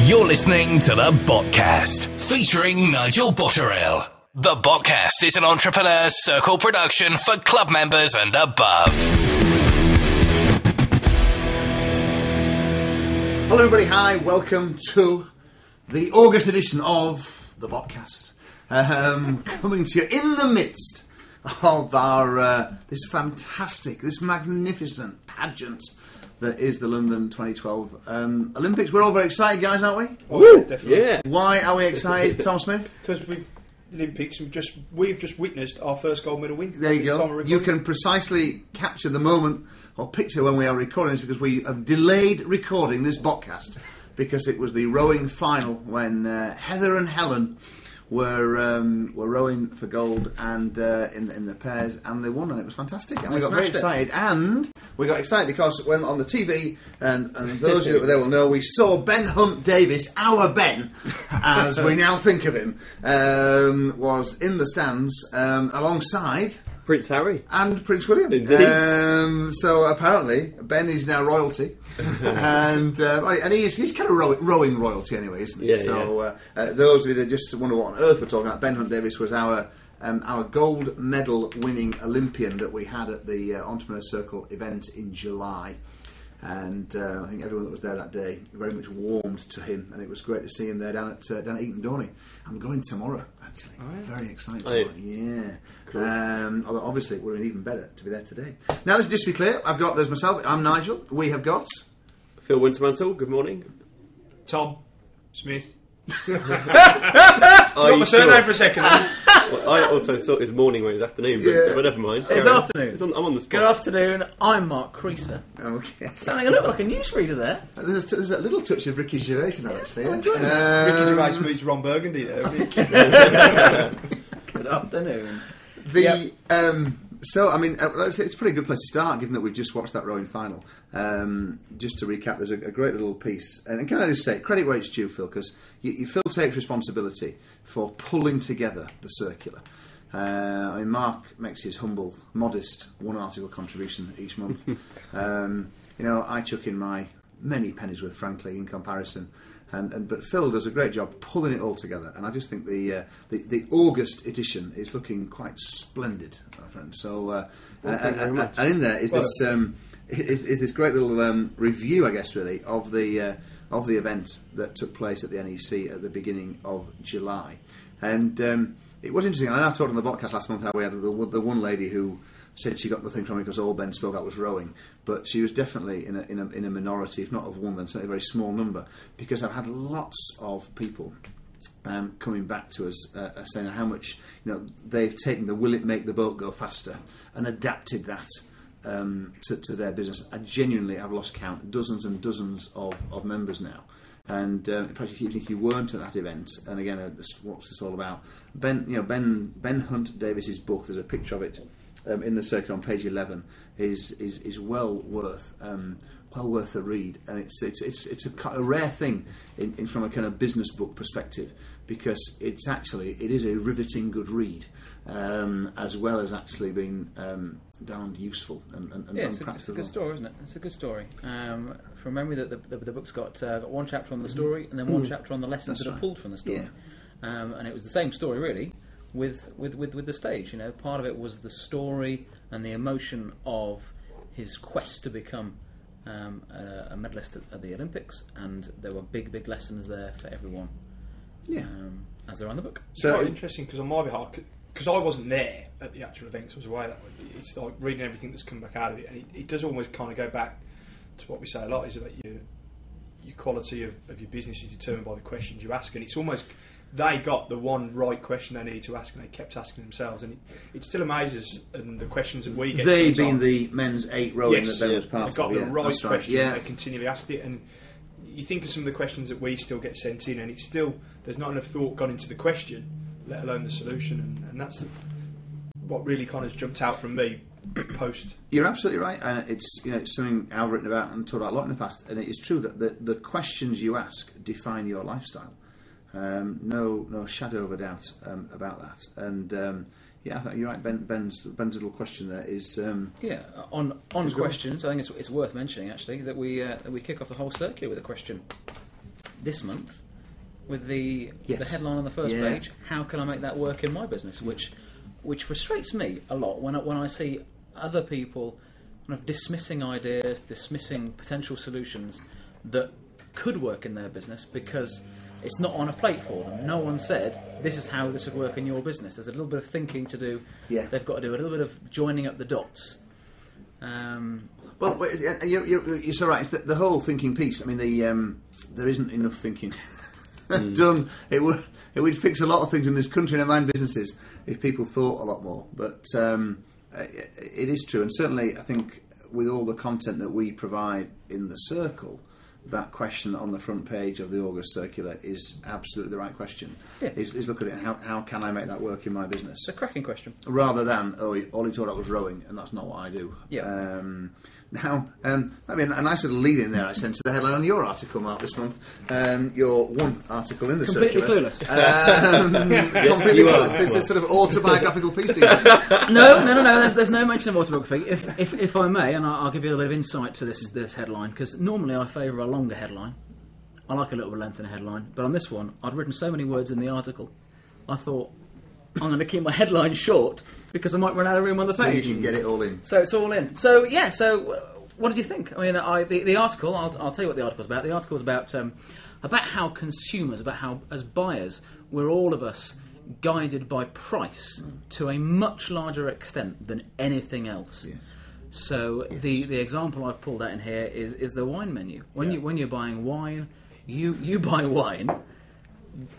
You're listening to the BotCast, featuring Nigel Botterill. The BotCast is an Entrepreneur Circle production for club members and above. Hello everybody, hi, welcome to the August edition of the BotCast. Coming to you in the midst of our this magnificent pageant that is the London 2012 Olympics. We're all very excited, guys, aren't we? Oh, definitely. Yeah. Why are we excited, Tom Smith? Because the Olympics, we've just witnessed our first gold medal win. There you go. You can precisely capture the moment or picture when we are recording this, because we have delayed recording this podcast because it was the rowing final when Heather and Helen were rowing for gold and in the pairs, and they won, and it was fantastic, and we got very excited. And we got excited because when on the TV, and those of you that were there will know, we saw Ben Hunt Davis, our Ben, as we now think of him, was in the stands alongside Prince Harry and Prince William. So apparently Ben is now royalty, and he's kind of rowing royalty anyway, isn't he? Yeah, those of you that just wonder what on earth we're talking about, Ben Hunt Davis was our gold medal winning Olympian that we had at the Entrepreneur Circle event in July. And I think everyone that was there that day very much warmed to him, and it was great to see him there down at Eton Dorney. I'm going tomorrow, actually. Oh, yeah. Very excited tomorrow. Yeah. Cool. Although obviously it would have been even better to be there today. Now, let's just be clear. There's myself. I'm Nigel. We have got Phil Wintermantle. Good morning. Tom Smith. Got my surname for a second. Well, I also thought it was morning when it was afternoon, but never mind. It's afternoon. I'm on the spot. Good afternoon, I'm Mark Creaser. okay. Sounding a little like a newsreader there. There's a little touch of Ricky Gervais in that, actually. Ricky Gervais meets Ron Burgundy there. Good afternoon. So, I mean, it's a pretty good place to start, given that we've just watched that rowing final. Just to recap, there's a great little piece. And can I just say, credit where it's due, Phil, because Phil takes responsibility for pulling together the circular. I mean, Mark makes his humble, modest one-article contribution each month. I chuck in my many pennies worth, frankly, in comparison. But Phil does a great job pulling it all together, and I just think the August edition is looking quite splendid, my friend. So, and in there is this great little review, I guess, really, of the event that took place at the NEC at the beginning of July, and it was interesting. I talked on the podcast last month how we had the one lady who said she got nothing from it because all Ben spoke about was rowing, but she was definitely in a minority, if not of one, then certainly a very small number, because I've had lots of people coming back to us saying how much they've taken the "will it make the boat go faster" and adapted that to their business. I've lost count, dozens and dozens of members now. And perhaps if you weren't at that event, and again, what's this all about? Ben Hunt Davis's book. There's a picture of it in the circular on page 11. Is well worth a read, and it's a rare thing from a kind of business book perspective, because it is a riveting good read, as well as actually being darned useful and practical. It's a good story, isn't it? It's a good story. From memory, that the book's got one chapter on the story and then one chapter on the lessons that are pulled from the story. Yeah. And it was the same story, really, with the stage. Part of it was the story and the emotion of his quest to become a medalist at the Olympics, and there were big lessons there for everyone. Yeah, as they're on the book. So quite interesting, because on my behalf, because I wasn't there at the actual event, so I was away that way. It's like reading everything that's come back out of it, and it does almost kind of go back to what we say a lot, is about your quality of your business is determined by the questions you ask, and it's almost they got the one right question they needed to ask, and they kept asking themselves, and it still amazes, and the questions that we get. They being the men's 8 rowing that Ben was part of. They got the right question, and they continually asked it, and you think of some of the questions that we still get sent in, and it's still, there's not enough thought gone into the question, let alone the solution, and that's what really kind of jumped out from me post. You're absolutely right, and it's something I've written about and talked about a lot in the past, and it is true that the questions you ask define your lifestyle. No shadow of a doubt about that, and Yeah, I think you're right. Ben's little question there is on questions. I think it's worth mentioning actually that we kick off the whole circular with a question. this month with the Yes. headline on the first Yeah. page. How can I make that work in my business? Which frustrates me a lot when I see other people kind of dismissing ideas, dismissing potential solutions that could work in their business because it's not on a plate for them. No one said this is how this would work in your business. There's a little bit of thinking to do. Yeah. They've got to do a little bit of joining up the dots. Well, you're so right. It's the whole thinking piece. I mean, there isn't enough thinking done. It would fix a lot of things in this country and mind businesses if people thought a lot more. But it is true, and certainly I think with all the content that we provide in the Circle, that question on the front page of the August circular is absolutely the right question. Yeah. Is look at it. How can I make that work in my business? It's a cracking question. Rather than all he taught us was rowing, and that's not what I do. Yeah. Now, I mean, a nice little lead in there I sent to the headline on your article, Mark, this month. Your one article in the Completely circular. clueless. Completely you are. clueless. This sort of autobiographical piece thing. No. There's no mention of autobiography. If I may, and I'll give you a bit of insight to this headline, because normally I favour a longer headline. I like a little bit of length in a headline, but on this one, I'd written so many words in the article, I thought I'm going to keep my headline short because I might run out of room on the So page. you can get it all in. So it's all in. So yeah. So what did you think? I mean, the article. I'll tell you what the article's about. The article's about how consumers, about how as buyers, we're all of us guided by price to a much larger extent than anything else. Yeah. So the example I've pulled out in here is the wine menu. When you're buying wine, you buy wine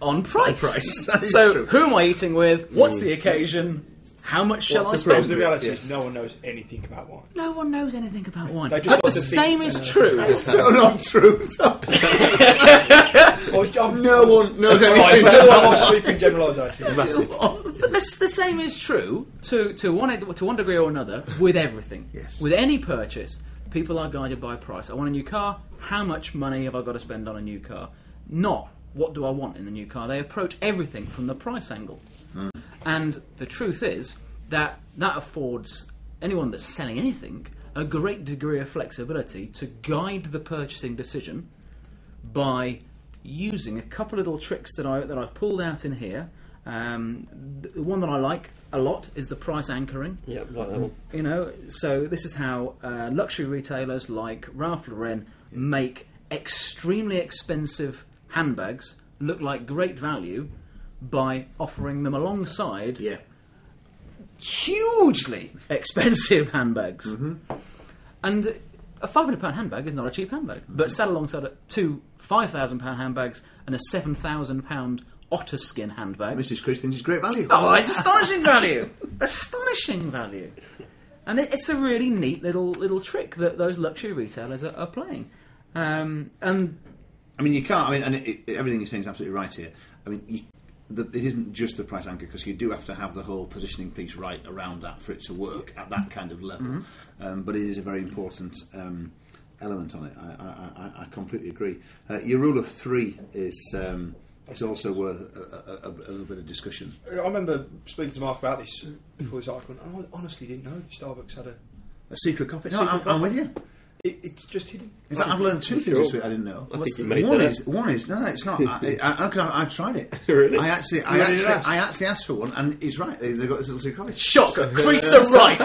on price. That is So true. who am I eating with? What's the occasion? How much shall I Because spend? the reality Yes. is no one knows anything about wine. No one knows anything about wine. They just But the like to think- same is true. It's so not true. I'm No one knows Right, anything. but I'm sweeping generalisation. The same is true to one degree or another with everything. Yes. With any purchase, people are guided by price. I want a new car. How much money have I got to spend on a new car? Not what do I want in the new car. They approach everything from the price angle. And the truth is that affords anyone that's selling anything a great degree of flexibility to guide the purchasing decision by using a couple of little tricks that I've pulled out in here. The one that I like a lot is the price anchoring. Yeah, like that one. So this is how luxury retailers like Ralph Lauren make extremely expensive handbags look like great value by offering them alongside Yeah. hugely expensive handbags. And a £500 handbag is not a cheap handbag, but sat alongside two £5,000 handbags and a £7,000 otter skin handbag. Mrs. Chris thinks it's great value. Oh, it's astonishing value! Astonishing value. And it's a really neat little trick that those luxury retailers are playing. And I mean, you can't. I mean, and everything you're saying is absolutely right here. I mean, it isn't just the price anchor, because you do have to have the whole positioning piece right around that for it to work at that kind of level. But it is a very important element on it. I completely agree. Your rule of three is also worth a little bit of discussion. I remember speaking to Mark about this before this article, and I honestly didn't know Starbucks had A secret coffee. No, secret I'm coffee. with you. It's just hidden. In fact, I've learned two things this week I didn't know. I think you made One that is no, it's not. Because I've tried it. Really? I actually asked for one, and he's right. They got this little secret coffee. shocker! Crease the right!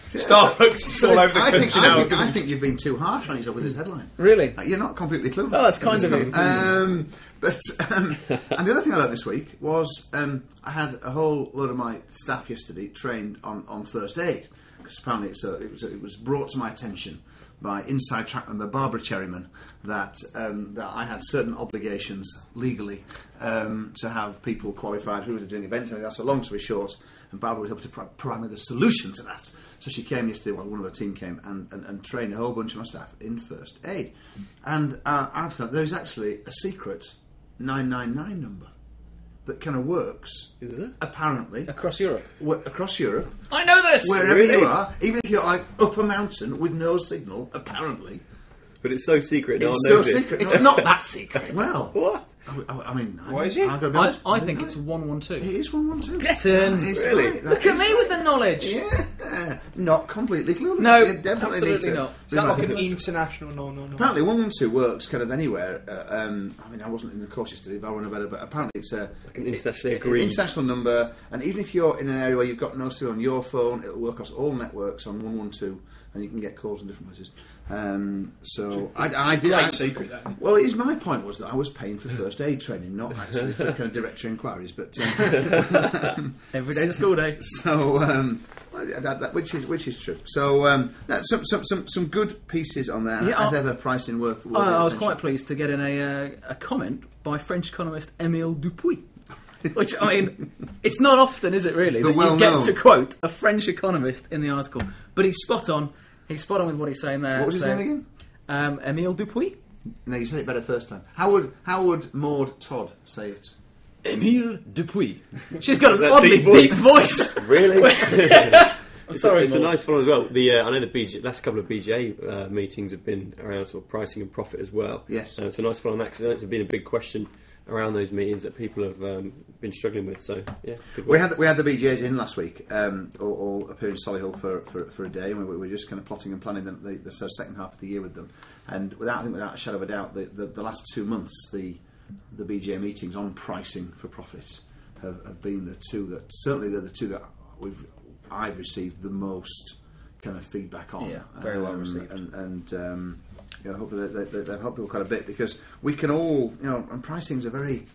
Starbucks is all over the country now. I think you've been too harsh on yourself with this headline. Really? You're not completely clueless. Oh, that's kind of you. And the other thing I learned this week was I had a whole load of my staff yesterday trained on first aid, because apparently it was brought to my attention by inside track member Barbara Cherryman that I had certain obligations legally to have people qualified who were doing events and that's. So long story short, and Barbara was able to provide me the solution to that. So she came yesterday, one of her team came and trained a whole bunch of my staff in first aid. And I found there is actually a secret 999 number that kind of works, Is there? apparently, Across Europe. across Europe, I know this! wherever Really? you are, even if you're like up a mountain with no signal, apparently. But it's so secret, no one It's so knows it. secret. It's not that secret. Well, What? I mean, Why is it? I've got to be I honest, think didn't it's know 112. it is 112. Get in. That is Really? right, that Look at is me with the knowledge. Yeah, not completely clueless. No, You definitely need absolutely to. not. Is that like an international no? Apparently 112 works kind of anywhere. I mean, I wasn't in the course yesterday, but I went about it. But apparently it's a Like an internationally agreed. international number, and even if you're in an area where you've got no signal on your phone, it'll work across all networks on 112, and you can get calls in different places. So I did. Great secret, that. Isn't it? Well, my point was that I was paying for first aid training, not actually for kind of directory inquiries. But Every day's a school day. so which is true. So some good pieces on there. Yeah, as ever, pricing worth. I was quite pleased to get in a comment by French economist Émile Dupuy. Which, I mean, it's not often, is it really, that you get to quote a French economist in the article. But he's spot on. He's spot on with what he's saying there. What was his name again? Émile Dupuy. No, you said it better first time. How would Maud Todd say it? Émile Dupuy. She's got an That oddly deep deep voice. voice. Really? I'm sorry, It's a Maud. nice follow as well. I know the last couple of BGA meetings have been around sort of pricing and profit as well. Yes. It's a nice follow on that because it's been a big question around those meetings that people have been struggling with. So yeah, good work. We had the BJs in last week, all appearing in Solihull for a day, and we were just kind of plotting and planning the sort of second half of the year with them. And without a shadow of a doubt, the last 2 months, the BJ meetings on pricing for profit have been the two that certainly they're the two that I've received the most kind of feedback on. Yeah, very well received. And hopefully they've helped people quite a bit, because we can all, and pricing's a very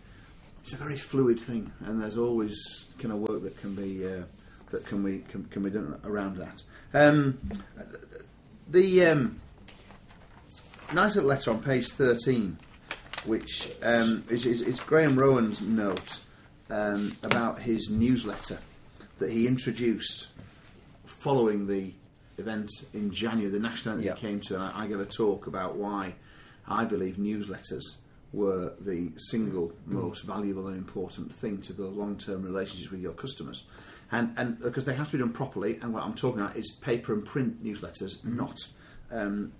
fluid thing, and there's always kind of work that can be done around that. The nice little letter on page 13, which is Graham Rowan's note about his newsletter that he introduced following the event in January, the national event that he came to, and I gave a talk about why I believe newsletters were the single most valuable and important thing to build long-term relationships with your customers, and because they have to be done properly. And what I'm talking about is paper and print newsletters, not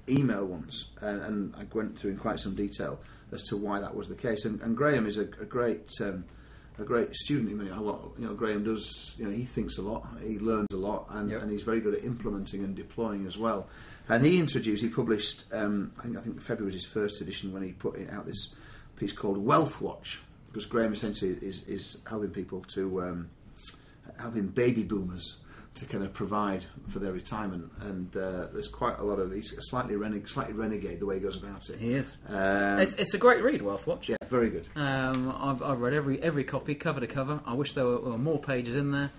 email ones. And I went through in quite some detail as to why that was the case. And Graham is a great student. Graham does. He thinks a lot. He learns a lot, and he's very good at implementing and deploying as well. And he published. I think February was his first edition when he put out this piece called Wealth Watch, because Graham essentially is helping people to helping baby boomers to kind of provide for their retirement, and there's quite a lot of. He's slightly renegade the way he goes about it. He is. It's a great read, Wealth Watch. Yeah, very good. I've read every copy, cover to cover. I wish there were more pages in there.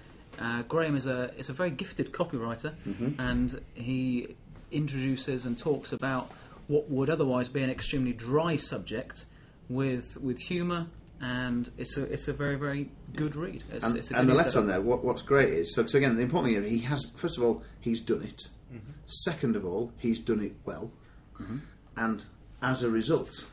Graham is a very gifted copywriter, and he introduces and talks about what would otherwise be an extremely dry subject with humour, and it's a very, very good read. And the letter on there, what's great is, so again, the important thing, he has, first of all, he's done it. Second of all, he's done it well. And as a result,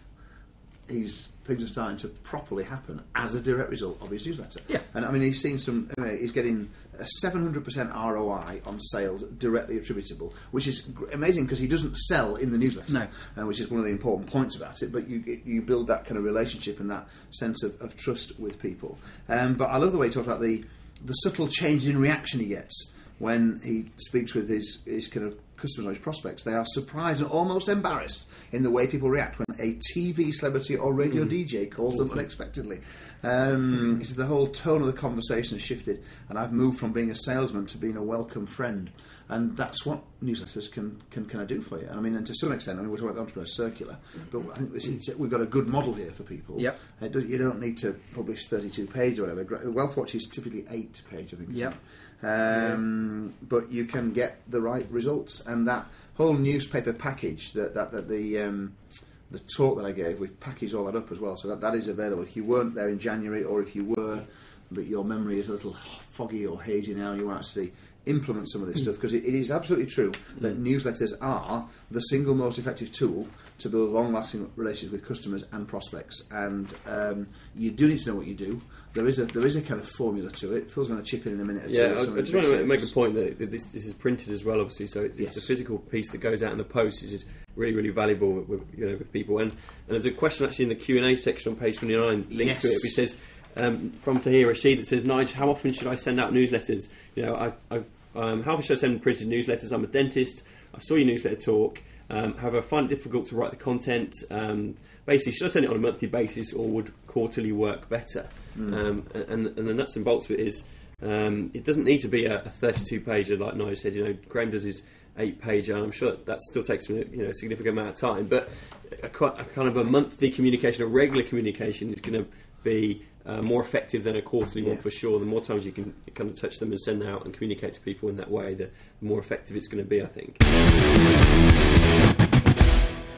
things are starting to properly happen as a direct result of his newsletter. Yeah. And I mean, he's seen he's getting a 700% ROI on sales directly attributable, which is amazing because he doesn't sell in the newsletter, which is one of the important points about it. But you build that kind of relationship and that sense of trust with people. But I love the way he talks about the subtle change in reaction he gets when he speaks with his kind of customers or his prospects. They are surprised and almost embarrassed in the way people react when a TV celebrity or radio DJ calls them unexpectedly. He said the whole tone of the conversation has shifted, and I've moved from being a salesman to being a welcome friend. And that's what newsletters can kind of do for you. And I mean, and to some extent, we're talking about the Entrepreneur Circular, but I think we've got a good model here for people. Yep. You don't need to publish 32 pages or whatever. Wealth Watch is typically 8 pages, I think. Yep. But you can get the right results, and that whole newspaper package that the talk that I gave, we've packaged all that up as well, so that is available if you weren't there in January, or if you were but your memory is a little foggy or hazy now, you want to actually implement some of this stuff, because it is absolutely true that newsletters are the single most effective tool to build long-lasting relationships with customers and prospects, and you do need to know what you do. There is a kind of formula to it. Phil's going to chip in a minute or two. Yeah, I just want to make a point that this is printed as well, obviously. So it's the physical piece that goes out in the post is just really, really valuable with people. And there's a question actually in the Q&A section on page 29 linked to it, which says from Tahir Rashid that says, Nige, how often should I send out newsletters? I've how should I send printed newsletters? I'm a dentist. I saw your newsletter talk. However, I find it difficult to write the content. Basically, should I send it on a monthly basis, or would quarterly work better? And the nuts and bolts of it is, it doesn't need to be a 32-pager like Nige said. Graham does his 8-pager, and I'm sure that still takes a significant amount of time. But a kind of a monthly communication, a regular communication, is going to be more effective than a quarterly one for sure. The more times you can kind of touch them and send out and communicate to people in that way, the more effective it's going to be, I think.